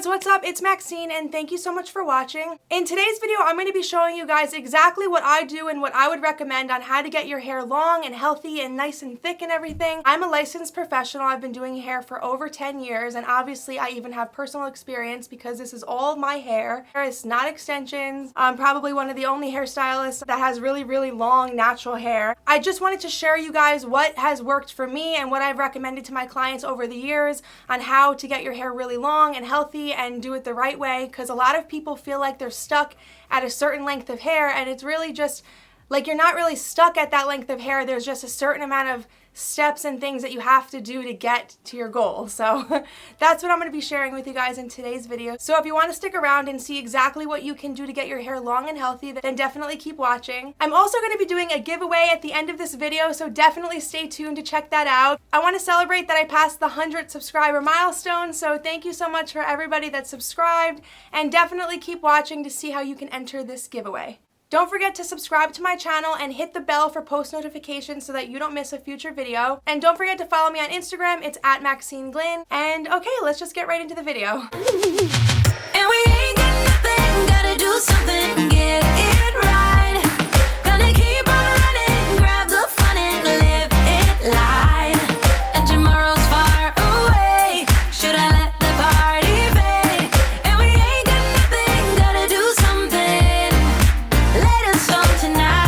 guys, what's up? It's Maxine and thank you so much for watching. In today's video, I'm going to be showing you guys exactly what I do and what I would recommend on how to get your hair long and healthy and nice and thick and everything. I'm a licensed professional. I've been doing hair for over 10 years and obviously I even have personal experience because this is all my hair. It's not extensions. I'm probably one of the only hairstylists that has really long natural hair. I just wanted to share you guys what has worked for me and what I've recommended to my clients over the years on how to get your hair really long and healthy and do it the right way, because a lot of people feel like they're stuck at a certain length of hair and it's really just like you're not really stuck at that length of hair. There's just a certain amount of steps and things that you have to do to get to your goal. So that's what I'm going to be sharing with you guys in today's video. So if you want to stick around and see exactly what you can do to get your hair long and healthy, then definitely keep watching. I'm also going to be doing a giveaway at the end of this video, so definitely stay tuned to check that out. I want to celebrate that I passed the 100 subscriber milestone, so thank you so much for everybody that subscribed, and definitely keep watching to see how you can enter this giveaway. Don't forget to subscribe to my channel and hit the bell for post notifications so that you don't miss a future video. And don't forget to follow me on Instagram. It's at Maxine Glynn. And okay, let's just get right into the video. And we ain't got nothing, gotta do something, get it right. Gonna keep on running, grab the fun and live it live. And tomorrow's far away, should I let the party fade? And we ain't got nothing, gotta do something, let us on tonight.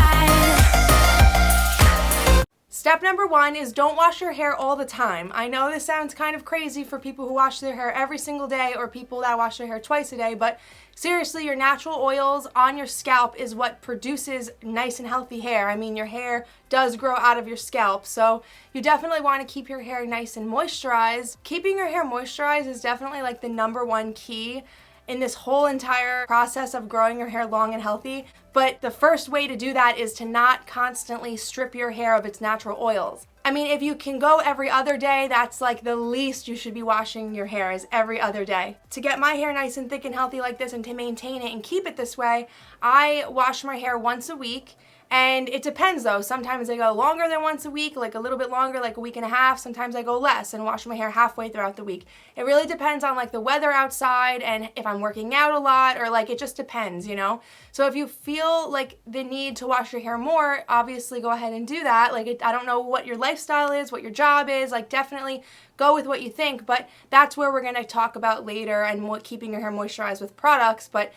Step number one is don't wash your hair all the time. I know this sounds kind of crazy for people who wash their hair every single day or people that wash their hair twice a day, but seriously, your natural oils on your scalp is what produces nice and healthy hair. I mean, your hair does grow out of your scalp, so you definitely want to keep your hair nice and moisturized. Keeping your hair moisturized is definitely like the #1 key in this whole entire process of growing your hair long and healthy. But the first way to do that is to not constantly strip your hair of its natural oils. I mean, if you can go every other day, that's like the least you should be washing your hair, is every other day. To get my hair nice and thick and healthy like this and to maintain it and keep it this way, I wash my hair once a week. And it depends though. Sometimes I go longer than once a week, like a little bit longer, like a week and a half. Sometimes I go less and wash my hair halfway throughout the week. It really depends on like the weather outside and if I'm working out a lot, or like it just depends, you know? So if you feel like the need to wash your hair more, obviously go ahead and do that. Like I don't know what your lifestyle is, what your job is, like definitely go with what you think, but that's where we're going to talk about later and what keeping your hair moisturized with products. But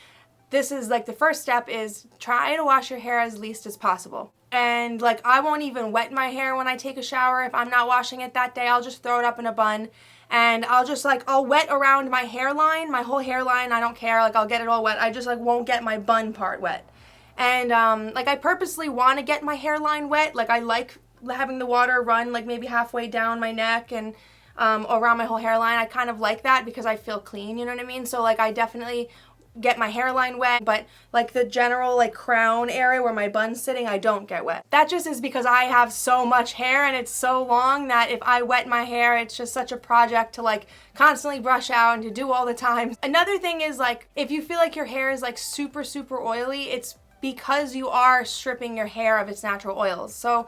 this is like the first step is try to wash your hair as least as possible. And like I won't even wet my hair when I take a shower. If I'm not washing it that day, I'll just throw it up in a bun and I'll wet around my hairline, my whole hairline. I don't care, like I'll get it all wet. I just like won't get my bun part wet. And like I purposely want to get my hairline wet. Like I like having the water run like maybe halfway down my neck and around my whole hairline. I kind of like that because I feel clean, you know what I mean? So like I definitely get my hairline wet, but like the general like crown area where my bun's sitting, I don't get wet. That just is because I have so much hair and it's so long that if I wet my hair, it's just such a project to like constantly brush out and to do all the time. Another thing is like if you feel like your hair is like super oily, it's because you are stripping your hair of its natural oils. So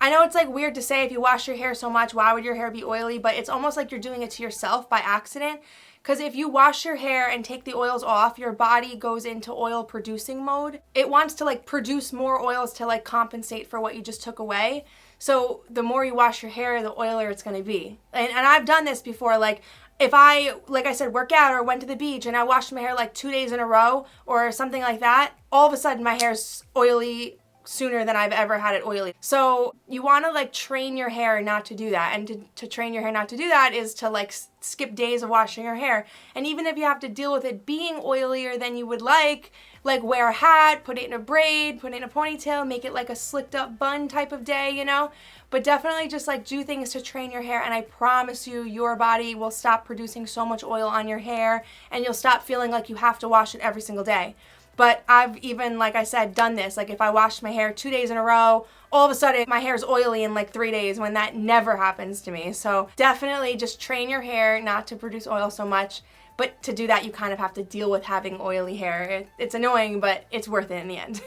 I know it's like weird to say if you wash your hair so much, why would your hair be oily? But it's almost like you're doing it to yourself by accident. Because if you wash your hair and take the oils off, your body goes into oil producing mode. It wants to like produce more oils to like compensate for what you just took away. So the more you wash your hair, the oilier it's going to be. And I've done this before. Like if I, like I said, work out or went to the beach and I washed my hair like 2 days in a row or something like that, all of a sudden my hair's oily sooner than I've ever had it oily. So you want to like train your hair not to do that, and to train your hair not to do that is to like skip days of washing your hair. And even if you have to deal with it being oilier than you would like wear a hat, put it in a braid, put it in a ponytail, make it like a slicked up bun type of day, you know? But definitely just like do things to train your hair, and I promise you your body will stop producing so much oil on your hair and you'll stop feeling like you have to wash it every single day. But I've even, like I said, done this. Like if I washed my hair 2 days in a row, all of a sudden my hair's oily in like 3 days, when that never happens to me. So definitely just train your hair not to produce oil so much. But to do that, you kind of have to deal with having oily hair. It's annoying, but it's worth it in the end.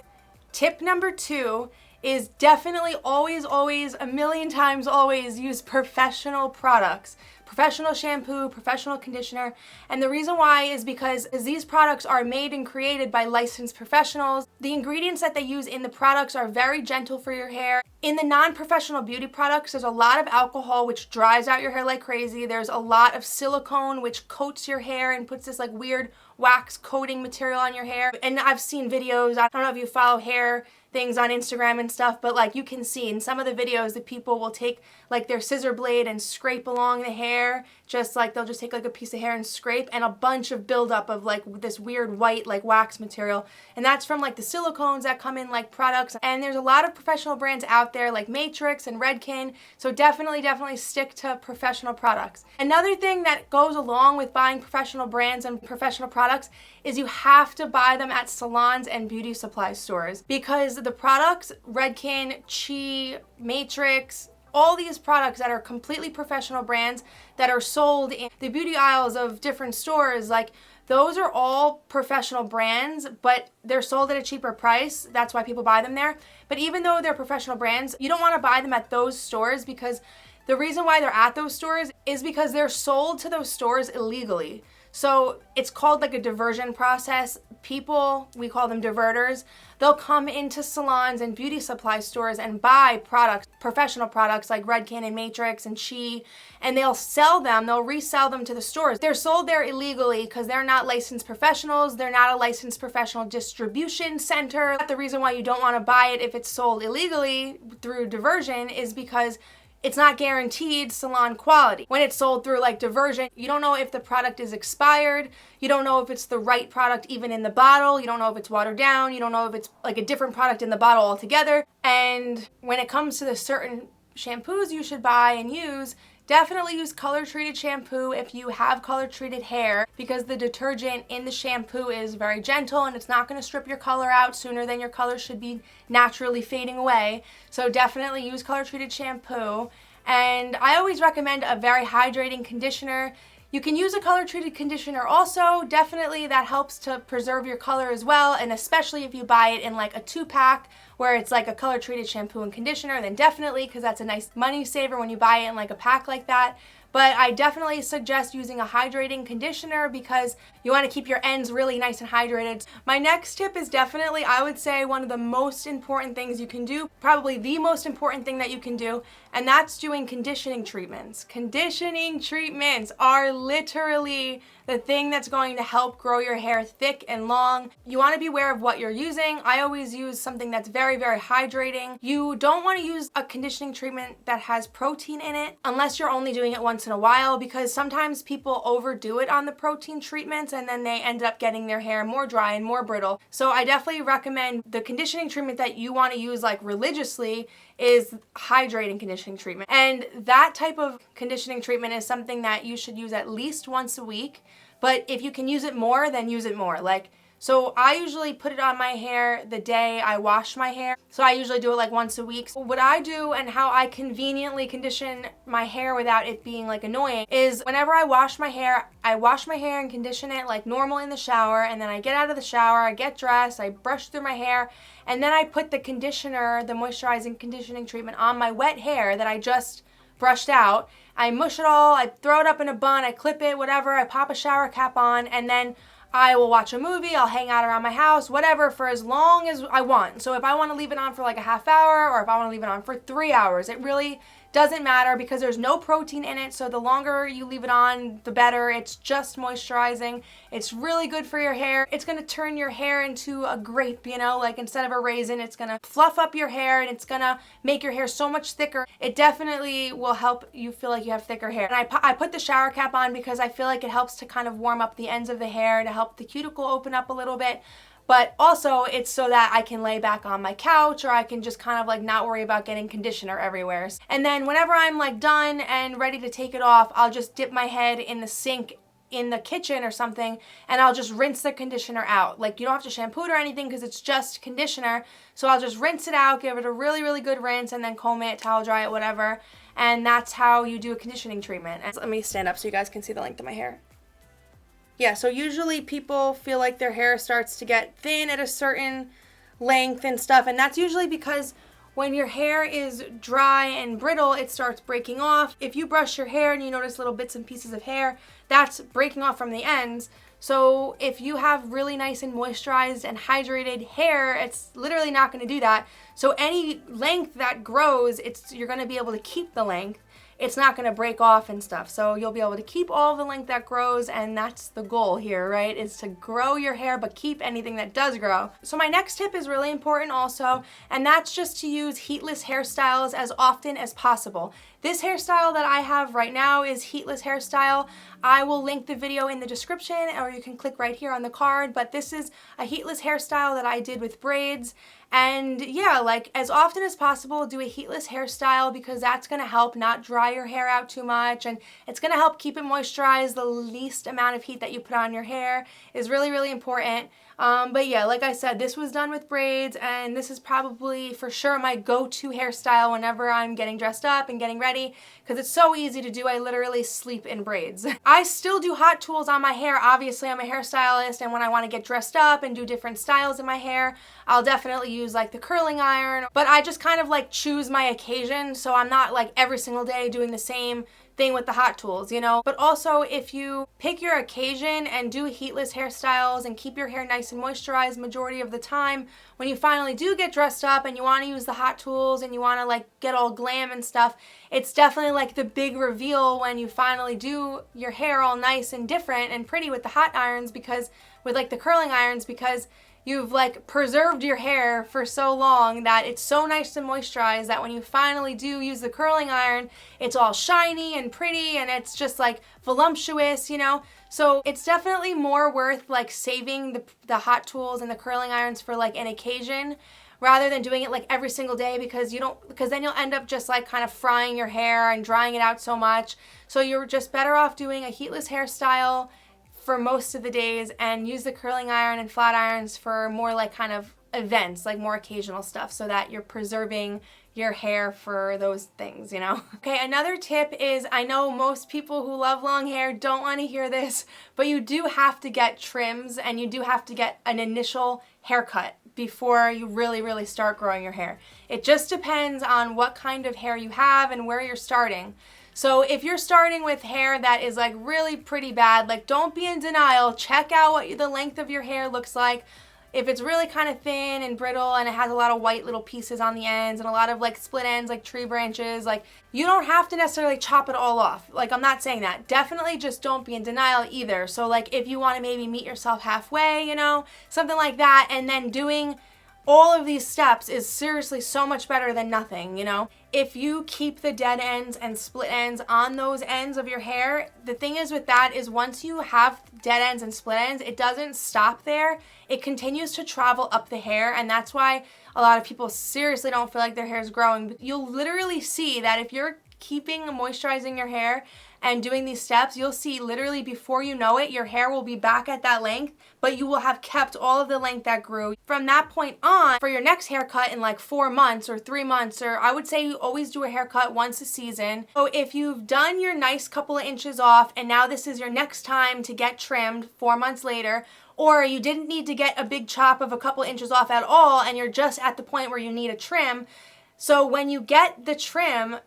Tip number 2 is definitely always, a million times always use professional products. Professional shampoo, professional conditioner. And the reason why is because these products are made and created by licensed professionals. The ingredients that they use in the products are very gentle for your hair. In the non-professional beauty products, there's a lot of alcohol, which dries out your hair like crazy. There's a lot of silicone, which coats your hair and puts this like weird wax coating material on your hair. And I've seen videos, I don't know if you follow hair things on Instagram and stuff, but like you can see in some of the videos that people will take like their scissor blade and scrape along the hair, just like they'll just take like a piece of hair and scrape, and a bunch of buildup of like this weird white like wax material. And that's from like the silicones that come in like products. And there's a lot of professional brands out there like Matrix and Redken, so definitely stick to professional products. Another thing that goes along with buying professional brands and professional products is you have to buy them at salons and beauty supply stores, because the products, Redken, Chi, Matrix, all these products that are completely professional brands that are sold in the beauty aisles of different stores, like those are all professional brands, but they're sold at a cheaper price. That's why people buy them there. But even though they're professional brands, you don't want to buy them at those stores, because the reason why they're at those stores is because they're sold to those stores illegally. So it's called like a diversion process. People, we call them diverters, they'll come into salons and beauty supply stores and buy products, professional products like Redken and Matrix and Chi, and they'll sell them, they'll resell them to the stores. They're sold there illegally because they're not licensed professionals, they're not a licensed professional distribution center. The reason why you don't want to buy it if it's sold illegally through diversion is because it's not guaranteed salon quality. When it's sold through like diversion, you don't know if the product is expired. You don't know if it's the right product even in the bottle. You don't know if it's watered down. You don't know if it's like a different product in the bottle altogether. And when it comes to the certain shampoos you should buy and use, definitely use color-treated shampoo if you have color-treated hair, because the detergent in the shampoo is very gentle and it's not going to strip your color out sooner than your color should be naturally fading away. So definitely use color-treated shampoo. And I always recommend a very hydrating conditioner. You can use a color-treated conditioner also. Definitely that helps to preserve your color as well, and especially if you buy it in like a 2-pack where it's like a color-treated shampoo and conditioner, then definitely, because that's a nice money saver when you buy it in like a pack like that. But I definitely suggest using a hydrating conditioner because you want to keep your ends really nice and hydrated. My next tip is definitely, I would say, one of the most important things you can do, probably the most important thing that you can do, and that's doing conditioning treatments. Conditioning treatments are literally the thing that's going to help grow your hair thick and long. You want to be aware of what you're using. I always use something that's very, very hydrating. You don't want to use a conditioning treatment that has protein in it unless you're only doing it once in a while, because sometimes people overdo it on the protein treatments and then they end up getting their hair more dry and more brittle. So I definitely recommend the conditioning treatment that you want to use like religiously is hydrating conditioning treatment. And that type of conditioning treatment is something that you should use at least once a week. But if you can use it more, then use it more. So I usually put it on my hair the day I wash my hair. So I usually do it like once a week. So what I do and how I conveniently condition my hair without it being like annoying is whenever I wash my hair and condition it like normal in the shower, and then I get out of the shower, I get dressed, I brush through my hair, and then I put the conditioner, the moisturizing conditioning treatment on my wet hair that I just brushed out. I mush it all, I throw it up in a bun, I clip it, whatever, I pop a shower cap on, and then I will watch a movie, I'll hang out around my house, whatever, for as long as I want. So if I want to leave it on for like a half hour, or if I want to leave it on for 3 hours, it really doesn't matter because there's no protein in it. So the longer you leave it on, the better. It's just moisturizing. It's really good for your hair. It's going to turn your hair into a grape, like instead of a raisin, it's going to fluff up your hair and it's going to make your hair so much thicker. It definitely will help you feel like you have thicker hair. And I put the shower cap on because I feel like it helps to kind of warm up the ends of the hair to help the cuticle open up a little bit. But also it's so that I can lay back on my couch, or I can just kind of like not worry about getting conditioner everywhere. And then whenever I'm like done and ready to take it off, I'll just dip my head in the sink in the kitchen or something, and I'll just rinse the conditioner out. Like, you don't have to shampoo it or anything because it's just conditioner. So I'll just rinse it out, give it a really, really good rinse, and then comb it, towel dry it, whatever. And that's how you do a conditioning treatment. And let me stand up so you guys can see the length of my hair. Yeah, so usually people feel like their hair starts to get thin at a certain length and stuff, and that's usually because when your hair is dry and brittle, it starts breaking off. If you brush your hair and you notice little bits and pieces of hair, that's breaking off from the ends. So if you have really nice and moisturized and hydrated hair, it's literally not going to do that. So any length that grows, you're going to be able to keep the length. It's not going to break off and stuff. So you'll be able to keep all of the length that grows, and that's the goal here, right? Is to grow your hair but keep anything that does grow. So my next tip is really important also, and that's just to use heatless hairstyles as often as possible. This hairstyle that I have right now is heatless hairstyle. I will link the video in the description, or you can click right here on the card, but this is a heatless hairstyle that I did with braids. And yeah, like as often as possible, do a heatless hairstyle because that's going to help not dry your hair out too much, and it's going to help keep it moisturized. The least amount of heat that you put on your hair is really, really important. But yeah, like I said, this was done with braids, and this is probably for sure my go-to hairstyle whenever I'm getting dressed up and getting ready, because it's so easy to do. I literally sleep in braids. I still do hot tools on my hair. Obviously, I'm a hairstylist, and when I want to get dressed up and do different styles in my hair, I'll definitely use like the curling iron, but I just kind of like choose my occasion, so I'm not like every single day doing the same thing with the hot tools, you know. But also, if you pick your occasion and do heatless hairstyles and keep your hair nice and moisturized majority of the time, when you finally do get dressed up and you want to use the hot tools and you want to like get all glam and stuff, it's definitely like the big reveal when you finally do your hair all nice and different and pretty with the hot irons, because with like the curling irons, because you've like preserved your hair for so long that it's so nice and moisturized that when you finally do use the curling iron, it's all shiny and pretty and it's just like voluptuous, you know? So it's definitely more worth like saving the hot tools and the curling irons for like an occasion rather than doing it like every single day, because then you'll end up just like kind of frying your hair and drying it out so much. So you're just better off doing a heatless hairstyle for most of the days and use the curling iron and flat irons for more like kind of events, like more occasional stuff, so that you're preserving your hair for those things, you know? Okay, another tip is, I know most people who love long hair don't want to hear this, but you do have to get trims and you do have to get an initial haircut before you really, really start growing your hair. It just depends on what kind of hair you have and where you're starting. So if you're starting with hair that is like really pretty bad, like don't be in denial. Check out what the length of your hair looks like. If it's really kind of thin and brittle and it has a lot of white little pieces on the ends and a lot of like split ends like tree branches, like you don't have to necessarily chop it all off. Like I'm not saying that. Definitely just don't be in denial either. So like if you want to maybe meet yourself halfway, you know, something like that, and then doing all of these steps is seriously so much better than nothing, you know? If you keep the dead ends and split ends on those ends of your hair, the thing is with that is once you have dead ends and split ends, it doesn't stop there. It continues to travel up the hair, and that's why a lot of people seriously don't feel like their hair is growing. You'll literally see that if you're keeping moisturizing your hair and doing these steps, you'll see literally before you know it, your hair will be back at that length, but you will have kept all of the length that grew. From that point on, for your next haircut in like 4 months or 3 months, or I would say you always do a haircut once a season. So if you've done your nice couple of inches off and now this is your next time to get trimmed 4 months later, or you didn't need to get a big chop of a couple inches off at all and you're just at the point where you need a trim, so when you get the trim,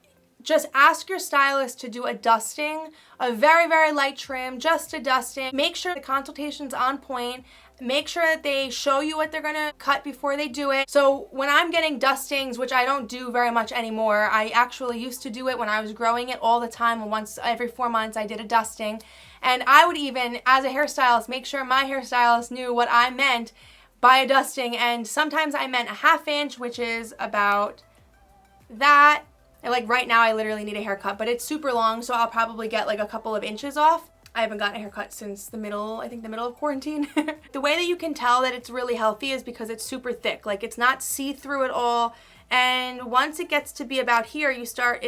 just ask your stylist to do a dusting, a very, very light trim, just a dusting. Make sure the consultation's on point. Make sure that they show you what they're gonna cut before they do it. So when I'm getting dustings, which I don't do very much anymore, I actually used to do it when I was growing it all the time. Once every 4 months I did a dusting. And I would even, as a hairstylist, make sure my hairstylist knew what I meant by a dusting. And sometimes I meant a 1/2 inch, which is about that. And like right now I literally need a haircut, but it's super long, so I'll probably get like a couple of inches off. I haven't gotten a haircut since the middle of quarantine. The way that you can tell that it's really healthy is because it's super thick. Like it's not see-through at all. And once it gets to be about here, you start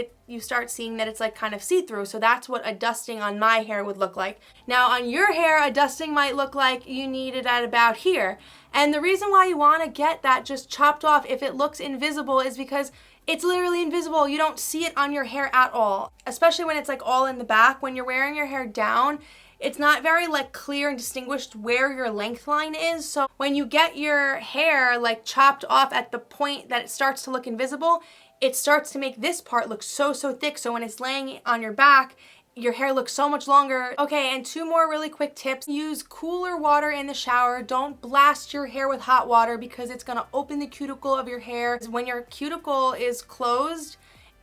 seeing that it's like kind of see-through. So that's what a dusting on my hair would look like. Now on your hair, a dusting might look like you need it at about here. And the reason why you want to get that just chopped off if it looks invisible is because it's literally invisible. You don't see it on your hair at all, especially when it's like all in the back. When you're wearing your hair down, it's not very like clear and distinguished where your length line is. So when you get your hair like chopped off at the point that it starts to look invisible, it starts to make this part look so thick. So when it's laying on your back, your hair looks so much longer. Okay, and 2 more really quick tips. Use cooler water in the shower. Don't blast your hair with hot water because it's gonna open the cuticle of your hair. When your cuticle is closed,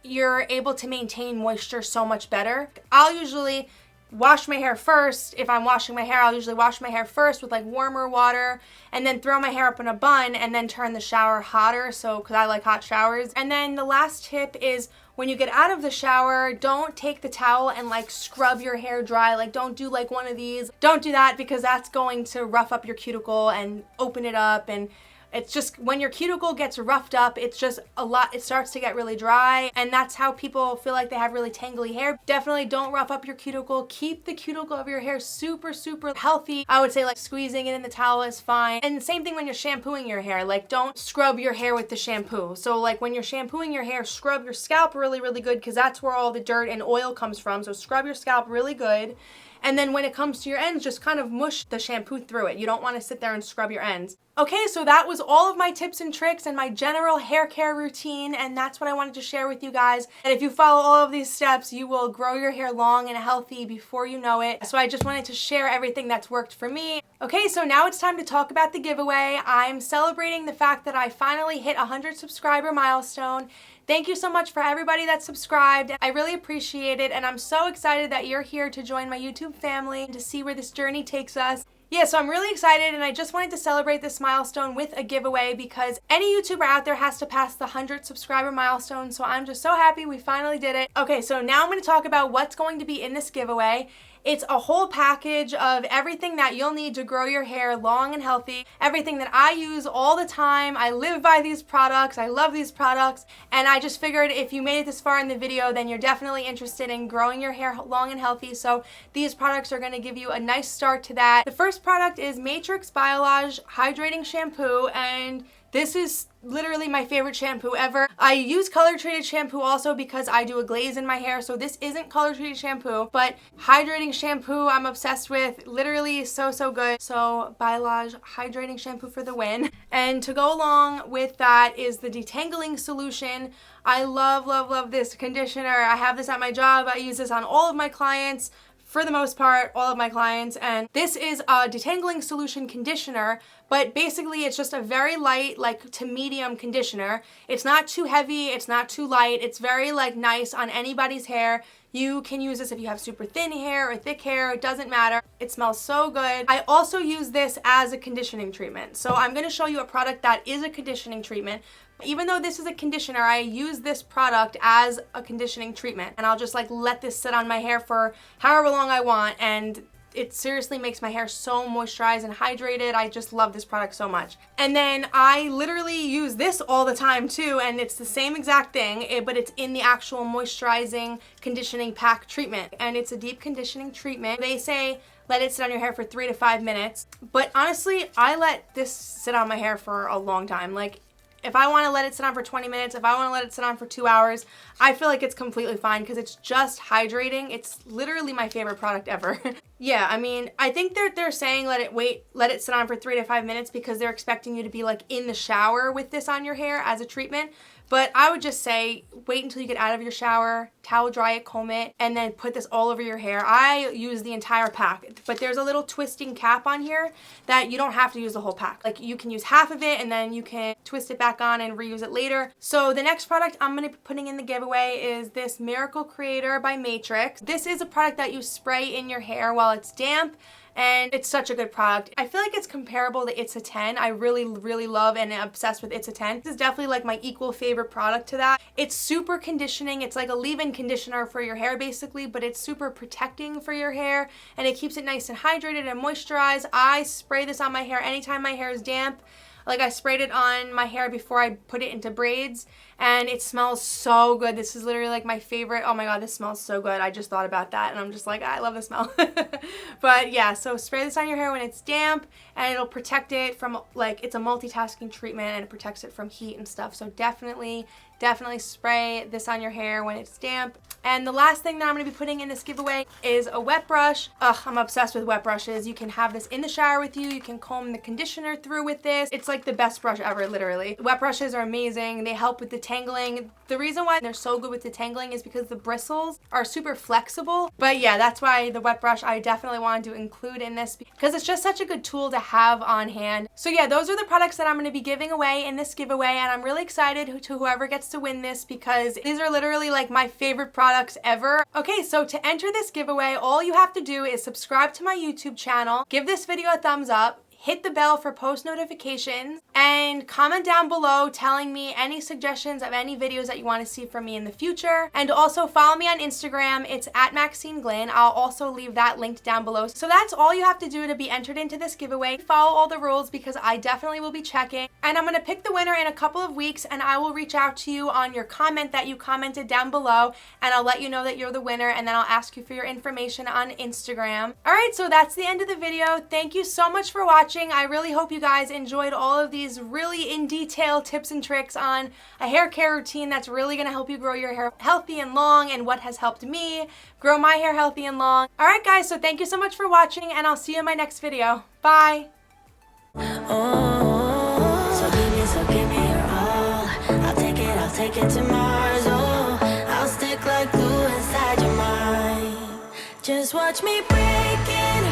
you're able to maintain moisture so much better. I'll usually wash my hair first. If I'm washing my hair, I'll usually wash my hair first with like warmer water and then throw my hair up in a bun and then turn the shower hotter, so because I like hot showers. And then the last tip is when you get out of the shower, don't take the towel and like scrub your hair dry. Like don't do like one of these. Don't do that because that's going to rough up your cuticle and open it up, and it's just when your cuticle gets roughed up, it's just a lot, it starts to get really dry, and that's how people feel like they have really tangly hair. Definitely don't rough up your cuticle. Keep the cuticle of your hair super healthy. I would say like squeezing it in the towel is fine. And the same thing when you're shampooing your hair, like don't scrub your hair with the shampoo. So like when you're shampooing your hair, scrub your scalp really good because that's where all the dirt and oil comes from. So scrub your scalp really good. And then when it comes to your ends, just kind of mush the shampoo through it. You don't want to sit there and scrub your ends. Okay, so that was all of my tips and tricks and my general hair care routine, and that's what I wanted to share with you guys. And if you follow all of these steps, you will grow your hair long and healthy before you know it. So I just wanted to share everything that's worked for me. Okay, so now it's time to talk about the giveaway. I'm celebrating the fact that I finally hit 100 subscriber milestone. Thank you so much for everybody that subscribed. I really appreciate it, and I'm so excited that you're here to join my YouTube family and to see where this journey takes us. Yeah, so I'm really excited, and I just wanted to celebrate this milestone with a giveaway because any YouTuber out there has to pass the 100 subscriber milestone, so I'm just so happy we finally did it. Okay, so now I'm going to talk about what's going to be in this giveaway. It's a whole package of everything that you'll need to grow your hair long and healthy, everything that I use all the time. I live by these products, I love these products, and I just figured if you made it this far in the video, then you're definitely interested in growing your hair long and healthy, so these products are going to give you a nice start to that. The first product is Matrix Biolage Hydrating Shampoo, and this is literally my favorite shampoo ever. I use color treated shampoo also because I do a glaze in my hair, so this isn't color treated shampoo, but hydrating shampoo I'm obsessed with. Literally so good. So Biolage hydrating shampoo for the win. And to go along with that is the detangling solution. I love this conditioner. I have this at my job. I use this on all of my clients. For the most part, all of my clients, and this is a detangling solution conditioner, but basically it's just a very light, like to medium conditioner. It's not too heavy, it's not too light, it's very like nice on anybody's hair. You can use this if you have super thin hair or thick hair, it doesn't matter. It smells so good. I also use this as a conditioning treatment. So I'm gonna show you a product that is a conditioning treatment. Even though this is a conditioner, I use this product as a conditioning treatment, and I'll just like let this sit on my hair for however long I want, and it seriously makes my hair so moisturized and hydrated. I just love this product so much. And then I literally use this all the time too, and it's the same exact thing, but it's in the actual moisturizing conditioning pack treatment, and it's a deep conditioning treatment. They say let it sit on your hair for 3 to 5 minutes, but honestly, I let this sit on my hair for a long time. Like, if I want to let it sit on for 20 minutes, if I want to let it sit on for 2 hours, I feel like it's completely fine because it's just hydrating. It's literally my favorite product ever. Yeah, I mean, I think they're saying let it sit on for 3 to 5 minutes because they're expecting you to be like in the shower with this on your hair as a treatment. But I would just say wait until you get out of your shower, towel dry it, comb it, and then put this all over your hair. I use the entire pack, but there's a little twisting cap on here that you don't have to use the whole pack. Like you can use half of it and then you can twist it back on and reuse it later. So the next product I'm going to be putting in the giveaway is this Miracle Creator by Matrix. This is a product that you spray in your hair while it's damp, and it's such a good product. I feel like it's comparable to It's a 10. I really love and am obsessed with It's a 10. This is definitely like my equal favorite product to that. It's super conditioning. It's like a leave-in conditioner for your hair basically, but it's super protecting for your hair, and it keeps it nice and hydrated and moisturized. I spray this on my hair anytime my hair is damp. Like I sprayed it on my hair before I put it into braids, and it smells so good. This is literally like my favorite. Oh my god, this smells so good. I just thought about that and I'm just like, I love the smell. But yeah, so spray this on your hair when it's damp and it'll protect it from, like, it's a multitasking treatment and it protects it from heat and stuff. So definitely spray this on your hair when it's damp. And the last thing that I'm going to be putting in this giveaway is a wet brush. Ugh, I'm obsessed with wet brushes. You can have this in the shower with you. You can comb the conditioner through with this. It's like the best brush ever, literally. Wet brushes are amazing. They help with detangling. The reason why they're so good with detangling is because the bristles are super flexible. But yeah, that's why the wet brush I definitely wanted to include in this because it's just such a good tool to have on hand. So yeah, those are the products that I'm going to be giving away in this giveaway, and I'm really excited to whoever gets to win this because these are literally like my favorite products ever. Okay, so to enter this giveaway, all you have to do is subscribe to my YouTube channel, give this video a thumbs up, hit the bell for post notifications, and comment down below telling me any suggestions of any videos that you want to see from me in the future. And also follow me on Instagram. It's at Maxine Glynn. I'll also leave that linked down below. So that's all you have to do to be entered into this giveaway. Follow all the rules because I definitely will be checking. And I'm going to pick the winner in a couple of weeks, and I will reach out to you on your comment that you commented down below, and I'll let you know that you're the winner, and then I'll ask you for your information on Instagram. Alright, so that's the end of the video. Thank you so much for watching. I really hope you guys enjoyed all of these really in detail tips and tricks on a hair care routine that's really going to help you grow your hair healthy and long, and what has helped me grow my hair healthy and long. Alright guys, so thank you so much for watching, and I'll see you in my next video. Bye! So give me your all. I'll take it to Mars. Oh, I'll stick like glue inside your mind. Just watch me break it.